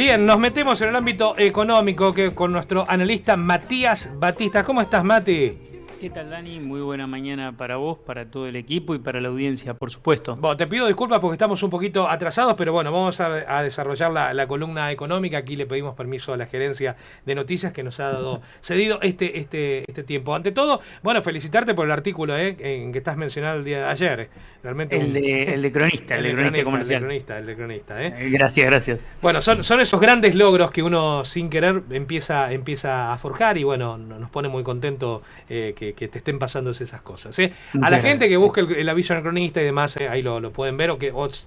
Bien, nos metemos en el ámbito económico con nuestro analista Matías Batista. ¿Cómo estás, Mati? ¿Qué tal, Dani? Muy buena mañana para vos, para todo el equipo y para la audiencia, por supuesto. Bueno, te pido disculpas porque estamos un poquito atrasados, pero bueno, vamos a desarrollar la columna económica. Aquí le pedimos permiso a la gerencia de noticias que nos ha dado cedido este tiempo. Ante todo, bueno, felicitarte por el artículo en que estás mencionado el día de ayer. Realmente el de cronista, el de cronista comercial. El de cronista. Gracias. Bueno, son esos grandes logros que uno sin querer empieza a forjar y bueno, nos pone muy contento que te estén pasando esas cosas. A la gente que busque el aviso en el cronista y demás, ahí lo pueden ver o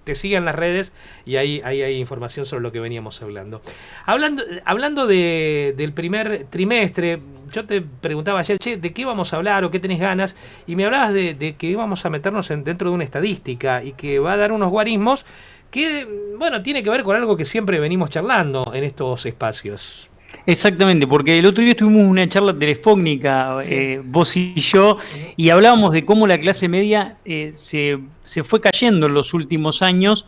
te sigan en las redes y ahí hay información sobre lo que veníamos hablando. Hablando del primer trimestre, yo te preguntaba ayer, ¿de qué vamos a hablar o qué tenés ganas? Y me hablabas de que íbamos a meternos dentro de una estadística y que va a dar unos guarismos que, bueno, tiene que ver con algo que siempre venimos charlando en estos espacios. Exactamente, porque el otro día tuvimos una charla telefónica, sí, vos y yo, y hablábamos de cómo la clase media se fue cayendo en los últimos años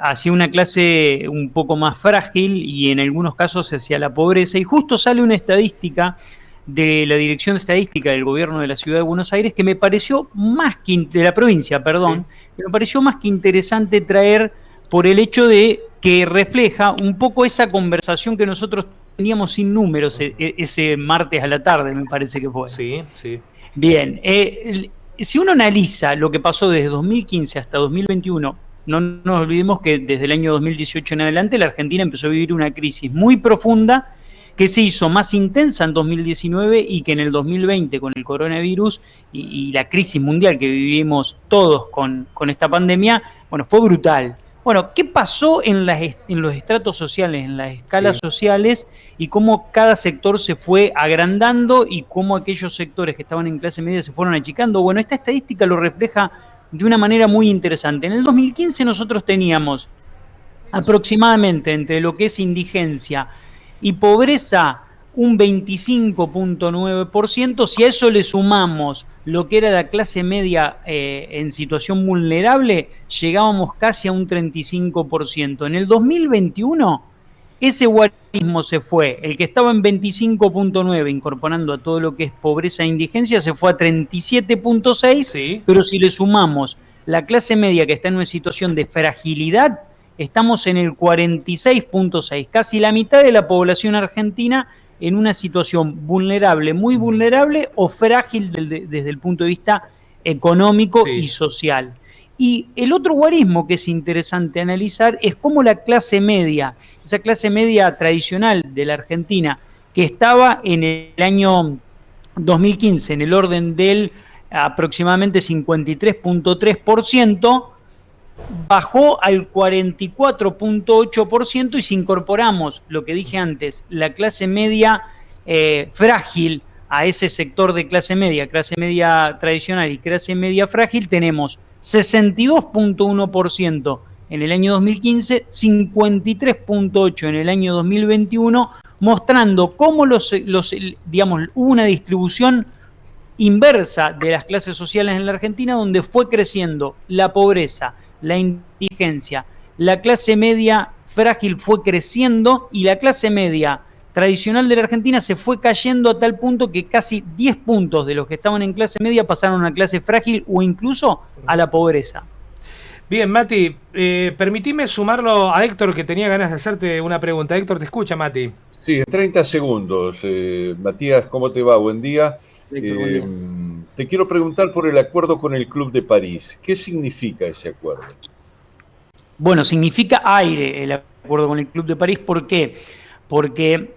hacia una clase un poco más frágil y en algunos casos hacia la pobreza. Y justo sale una estadística de la Dirección de Estadística del Gobierno de la Ciudad de Buenos Aires que me pareció de la provincia, perdón, sí, que me pareció más que interesante traer por el hecho de que refleja un poco esa conversación que nosotros teníamos sin números ese martes a la tarde, me parece que fue. Sí. Bien, si uno analiza lo que pasó desde 2015 hasta 2021, no nos olvidemos que desde el año 2018 en adelante la Argentina empezó a vivir una crisis muy profunda que se hizo más intensa en 2019 y que en el 2020 con el coronavirus y la crisis mundial que vivimos todos con esta pandemia, bueno, fue brutal. Bueno, ¿qué pasó en los estratos sociales, en las escalas sociales y cómo cada sector se fue agrandando y cómo aquellos sectores que estaban en clase media se fueron achicando? Bueno, esta estadística lo refleja de una manera muy interesante. En el 2015 nosotros teníamos aproximadamente entre lo que es indigencia y pobreza un 25.9%, si a eso le sumamos lo que era la clase media en situación vulnerable, llegábamos casi a un 35%. En el 2021, ese guarismo se fue, el que estaba en 25.9, incorporando a todo lo que es pobreza e indigencia, se fue a 37.6, sí, pero si le sumamos la clase media que está en una situación de fragilidad, estamos en el 46.6, casi la mitad de la población argentina en una situación vulnerable, muy vulnerable o frágil desde el punto de vista económico y social. Y el otro guarismo que es interesante analizar es cómo la clase media, esa clase media tradicional de la Argentina, que estaba en el año 2015 en el orden del aproximadamente 53.3%, bajó al 44.8% y si incorporamos lo que dije antes, la clase media frágil a ese sector de clase media tradicional y clase media frágil, tenemos 62.1% en el año 2015, 53.8% en el año 2021, mostrando cómo digamos, hubo una distribución inversa de las clases sociales en la Argentina, donde fue creciendo la pobreza, la indigencia, la clase media frágil fue creciendo y la clase media tradicional de la Argentina se fue cayendo a tal punto que casi 10 puntos de los que estaban en clase media pasaron a clase frágil o incluso a la pobreza. Bien, Mati, permitime sumarlo a Héctor, que tenía ganas de hacerte una pregunta. Héctor, te escucha, Mati. Sí, en 30 segundos. Matías, ¿cómo te va? Buen día. Héctor, buen día. Te quiero preguntar por el acuerdo con el Club de París. ¿Qué significa ese acuerdo? Bueno, significa aire el acuerdo con el Club de París. ¿Por qué? Porque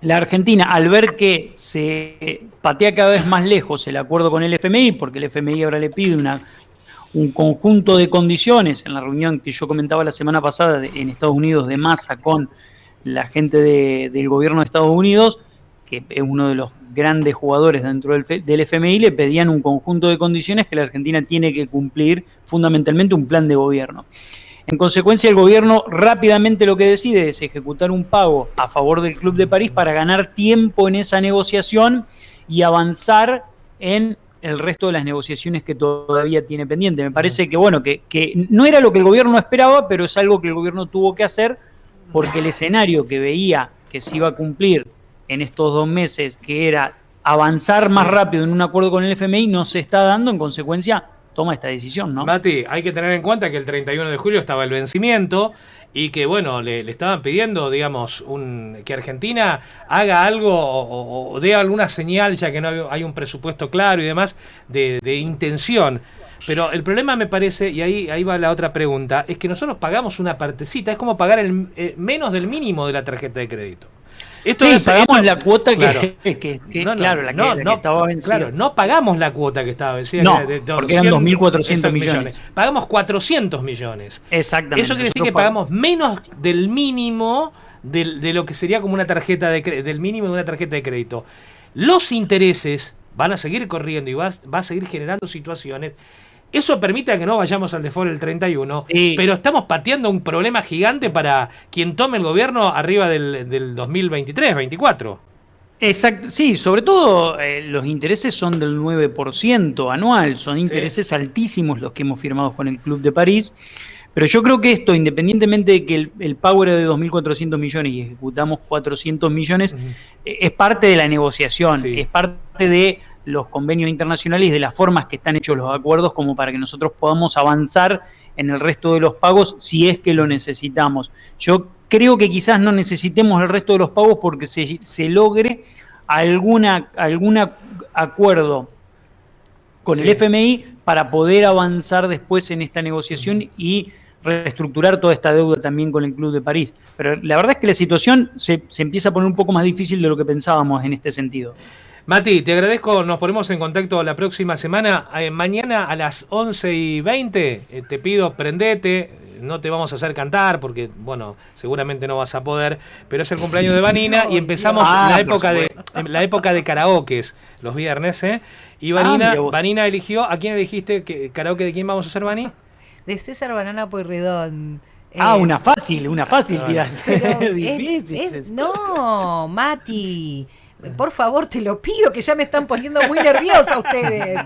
la Argentina, al ver que se patea cada vez más lejos el acuerdo con el FMI, porque el FMI ahora le pide un conjunto de condiciones, en la reunión que yo comentaba la semana pasada en Estados Unidos de masa con la gente del gobierno de Estados Unidos, que es uno de los grandes jugadores dentro del FMI, le pedían un conjunto de condiciones que la Argentina tiene que cumplir, fundamentalmente un plan de gobierno. En consecuencia, el gobierno rápidamente lo que decide es ejecutar un pago a favor del Club de París para ganar tiempo en esa negociación y avanzar en el resto de las negociaciones que todavía tiene pendiente. Me parece que, bueno, que no era lo que el gobierno esperaba, pero es algo que el gobierno tuvo que hacer porque el escenario que veía que se iba a cumplir en estos 2 meses, que era avanzar más rápido en un acuerdo con el FMI, no se está dando, en consecuencia toma esta decisión, ¿no? Mati, hay que tener en cuenta que el 31 de julio estaba el vencimiento y que, bueno, le estaban pidiendo, digamos, que Argentina haga algo o dé alguna señal, ya que no hay un presupuesto claro y demás, de intención. Pero el problema me parece, y ahí va la otra pregunta, es que nosotros pagamos una partecita, es como pagar menos del mínimo de la tarjeta de crédito. Pagamos la cuota claro. que estaba vencida. Claro, no pagamos la cuota que estaba vencida. No, porque eran 2.400 millones. Pagamos 400 millones. Exactamente. Eso quiere decir que pagamos menos del mínimo de lo que sería como una tarjeta del mínimo de una tarjeta de crédito. Los intereses van a seguir corriendo y va a seguir generando situaciones. Eso permite que no vayamos al default el 31, pero estamos pateando un problema gigante para quien tome el gobierno arriba del 2023-24. Exacto, sí, sobre todo los intereses son del 9% anual, son intereses altísimos los que hemos firmado con el Club de París, pero yo creo que esto, independientemente de que el pago era de 2.400 millones y ejecutamos 400 millones, es parte de la negociación, es parte de los convenios internacionales y de las formas que están hechos los acuerdos como para que nosotros podamos avanzar en el resto de los pagos si es que lo necesitamos. Yo creo que quizás no necesitemos el resto de los pagos porque se logre algún acuerdo con el FMI para poder avanzar después en esta negociación y reestructurar toda esta deuda también con el Club de París. Pero la verdad es que la situación se empieza a poner un poco más difícil de lo que pensábamos en este sentido. Mati, te agradezco, nos ponemos en contacto la próxima semana. Mañana a las 11:20 te pido prendete, no te vamos a hacer cantar porque, bueno, seguramente no vas a poder, pero es el cumpleaños de Vanina y empezamos la época de karaokes los viernes, y Vanina eligió, ¿a quién elegiste? ¿Karaoke de quién vamos a hacer, Vani? De César Banana Pueyrredón. Una fácil tirar. Difícil. No, Mati. Por favor, te lo pido, que ya me están poniendo muy nerviosa ustedes.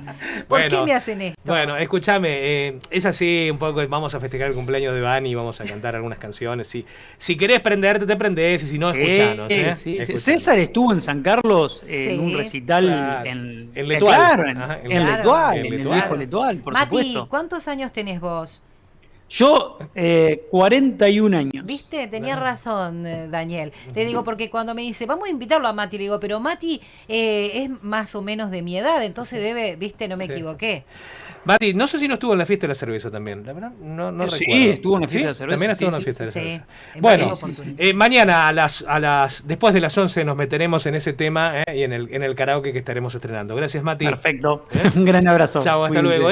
¿Por qué me hacen esto? Bueno, escúchame, es así un poco, vamos a festejar el cumpleaños de Vani y vamos a cantar algunas canciones. Si querés prenderte, te prendés, y si no, escuchanos. Escuchanos. César estuvo en San Carlos en un recital en Letual. Claro, en Letual, en el viejo Letual, por supuesto. Mati, ¿cuántos años tenés vos? Yo, 41 años. ¿Viste? Tenía razón, Daniel. Le digo, porque cuando me dice, vamos a invitarlo a Mati, le digo, pero Mati es más o menos de mi edad, entonces debe, ¿viste? No me equivoqué. Mati, no sé si no estuvo en la fiesta de la cerveza también, la verdad, no recuerdo. Sí, estuvo en la fiesta de la cerveza. También estuvo en la fiesta de la cerveza. Bueno, mañana después de las 11 nos meteremos en ese tema y en el karaoke que estaremos estrenando. Gracias, Mati. Perfecto. Un gran abrazo. Chao, hasta luego.